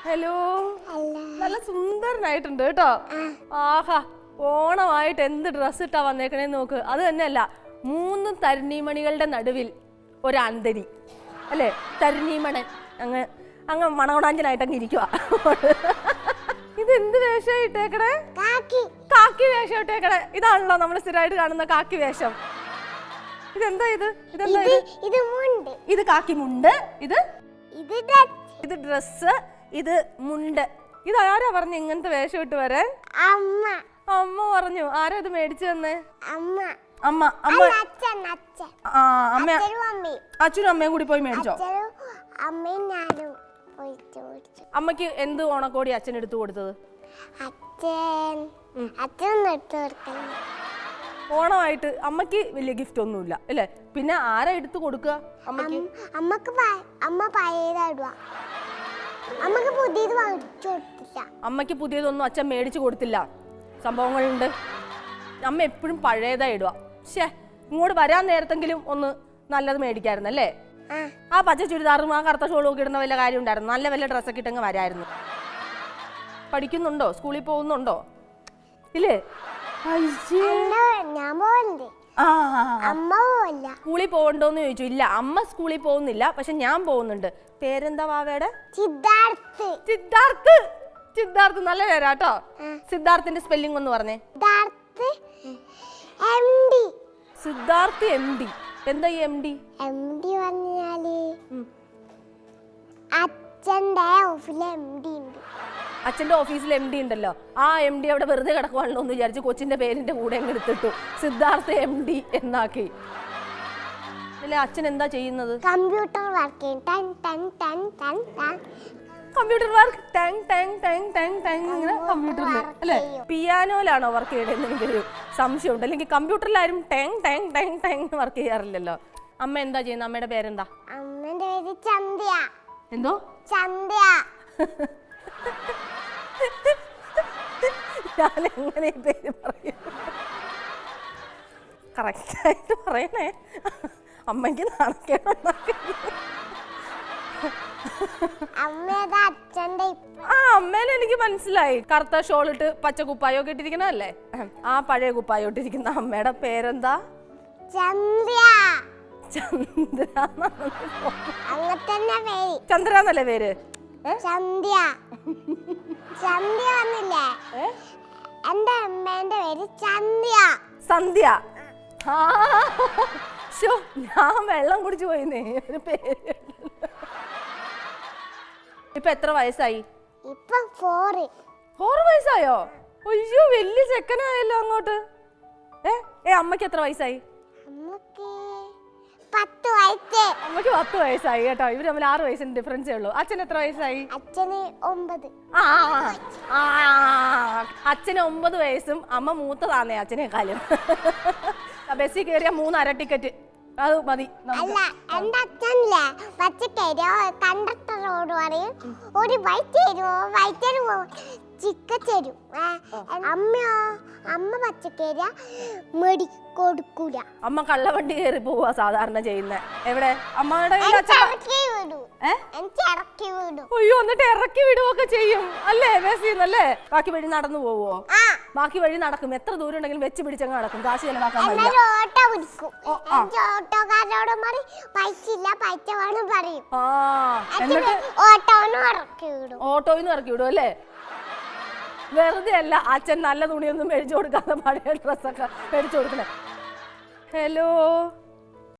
Hello. നല്ല സുന്ദരനായിട്ടുണ്ട് കേട്ടോ. ആഹാ, ഓണമായിട്ട് എന്ത് ഡ്രസ് ഇട്ടാ വന്നേക്കണേന്ന് നോക്ക്. അത് തന്നെയല്ല, 3 തരുണീമണികളുടെ നടുവിൽ ഒരാന്തരി അല്ലേ? തരുണീമണൻ അങ്ങ് അങ്ങ് മണവണാഞ്ചനായിട്ട് അങ്ങ് ഇരിക്കുക. ഇതെന്ത് വേഷം ഇട്ടേക്കണേ? കാക്കി വേഷം ഇട്ടേക്കണേ. ഇതാണല്ലോ നമ്മൾ സ്ഥിരമായിട്ട് കാണുന്ന കാക്കി വേഷം. ഇതെന്താ ഇത്? ഇതെന്താ ഇത്? ഇത് കാക്കി മുണ്ട്, ഇത് ഡ്രസ്, ഇത് മുണ്ട്. ഇത് ആരാ പറഞ്ഞു ഇങ്ങനത്തെ വേഷം ഇട്ട് വരാൻ? അമ്മ പറഞ്ഞു. ആരാ ഇത് മേടിച്ചു തന്നെ? അമ്മ. അച്ഛനും അമ്മയും കൂടി പോയി മേടിച്ചോ? അമ്മക്ക് എന്ത് ഓണക്കോടി അച്ഛൻ എടുത്തു കൊടുത്തത്? ഓണമായിട്ട് അമ്മക്ക് വലിയ ഗിഫ്റ്റ് ഒന്നുമില്ല അല്ലേ? പിന്നെ ആരാ എടുത്തു കൊടുക്കുക അമ്മക്ക്? അമ്മക്ക് പുതിയതൊന്നും അച്ഛൻ മേടിച്ചു കൊടുത്തില്ല. സംഭവങ്ങളുണ്ട്. അമ്മ എപ്പോഴും പഴയതാ ഇടുക. പക്ഷേ ഇങ്ങോട്ട് വരാൻ നേരത്തെങ്കിലും ഒന്ന് നല്ലത് മേടിക്കായിരുന്നല്ലേ? ആ പച്ച ചുരിദാറും ആ കറുത്ത ഷോളും ഒക്കെ ഇടുന്ന വല്ല കാര്യം ഉണ്ടായിരുന്നു? നല്ല വല്ല ഡ്രസ്സൊക്കെ ഇട്ടങ്ങ് വരായിരുന്നു. പഠിക്കുന്നുണ്ടോ? സ്കൂളിൽ പോകുന്നുണ്ടോ? ഇല്ലേ? സ്കൂളിൽ പോകണ്ടോന്ന് ചോദിച്ചു. ഇല്ല, അമ്മ സ്കൂളിൽ പോകുന്നില്ല, പക്ഷെ ഞാൻ പോകുന്നുണ്ട്. പേരെന്താ വാവയുടെ? സിദ്ധാർത്ഥ്. നല്ല പേരാട്ടോ. സിദ്ധാർത്ഥിന്റെ സ്പെല്ലിംഗ് ഒന്ന് പറഞ്ഞേ. സിദ്ധാർത്ഥ് MD. എന്താ ഈ MD? അച്ഛന്റെ ഓഫീസിൽ MD ഉണ്ടല്ലോ. ആ MD അവിടെ വെറുതെ കിടക്കുവാണല്ലോ എന്ന് വിചാരിച്ചു കൊച്ചിന്റെ പേരിന്റെ കൂടെ അങ്ങ് എടുത്തിട്ടു സിദ്ധാർത്ഥ് MD എന്നാക്കി. അല്ലേ? അച്ഛൻ എന്താ ചെയ്യുന്നത്? Computer work. Computer work. ഇങ്ങനെ കമ്പ്യൂട്ടറിൽ അല്ലേ? പിയാനോയിലാണോ വർക്ക് ചെയ്യണമെന്ന് എനിക്കൊരു സംശയമുണ്ട്. അല്ലെങ്കിൽ കമ്പ്യൂട്ടറിലാരും വർക്ക് ചെയ്യാറില്ലല്ലോ. അമ്മ എന്താ ചെയ്യുന്നത്? അമ്മയുടെ പേരെന്താ? അമ്മയുടെ പേര് ചന്ദ്ര. എന്തോ? ചന്ദ്ര. ഞാൻ എങ്ങനെ പേര് പറയും? കറക്റ്റായിട്ട് പറയണേ. അമ്മയ്ക്ക് നാണക്കേടുണ്ടാക്കി. അമ്മേനെ എനിക്ക് മനസ്സിലായി. കറുത്ത ഷോളിട്ട് പച്ച കുപ്പായൊക്കെ ഇട്ടിരിക്കണല്ലേ? ആ പഴയ കുപ്പായോ ഇട്ടിരിക്കുന്ന അമ്മയുടെ പേരെന്താ? ചന്ദ്ര എന്നല്ലേ പേര്? സന്ധ്യ. ഞാൻ വെള്ളം കുടിച്ചു പോയിന്നേ. ഒരു പേര്. ഇപ്പൊ എത്ര വയസ്സായി? 4 വയസ്സായോ? അയ്യോ, വലിയ ചെക്കനായല്ലോ അങ്ങോട്ട്. അമ്മക്ക് എത്ര വയസ്സായി? അമ്മക്ക് 10 വയസ്സായി കേട്ടോ. ഇവര് തമ്മിൽ 6 വയസ്സിന് ഡിഫറൻസേ ഉള്ളൂ. അച്ഛൻ എത്ര വയസ്സായി? അച്ഛന് 9. അച്ഛന് 9 വയസ്സും അമ്മ മൂത്തതാന്നേ അച്ഛനേക്കാളും. ബസ്സിൽ കയറിയ 3 അര ടിക്കറ്റ് അത് മതി. കണ്ടക്ടറോട് പറയും ഒരു വൈറ്റ് തരുമോ? ചിക്കൻ തരും. അമ്മ പച്ചക്കറിയ മേടി കൊടുക്കൂല. അമ്മ കള്ളവണ്ടി കയറി പോവാ സാധാരണ ചെയ്യുന്നത്. എവിടെ? അമ്മയുടെ അയ്യോ, എന്നിട്ട് ഇറക്കി വിടുവൊക്കെ ചെയ്യും അല്ലേ? ബസ്സിന്നല്ലേ? ബാക്കി വഴി നടന്നു പോവോ? ബാക്കി വഴി നടക്കും. എത്ര ദൂരം ഉണ്ടെങ്കിലും വെച്ച് പിടിച്ചങ്ങ് നടക്കും. കാശ് ചെലവാക്കാൻ ഓട്ടോയിന്ന് ഇറക്കി വിടും അല്ലേ? വെറുതെ അല്ല അച്ഛൻ നല്ല തുണിയൊന്നും മേടിച്ചു കൊടുക്കാതെ പഴയ ഡ്രസ്സൊക്കെ മേടിച്ചു കൊടുക്കണേ. ഹലോ.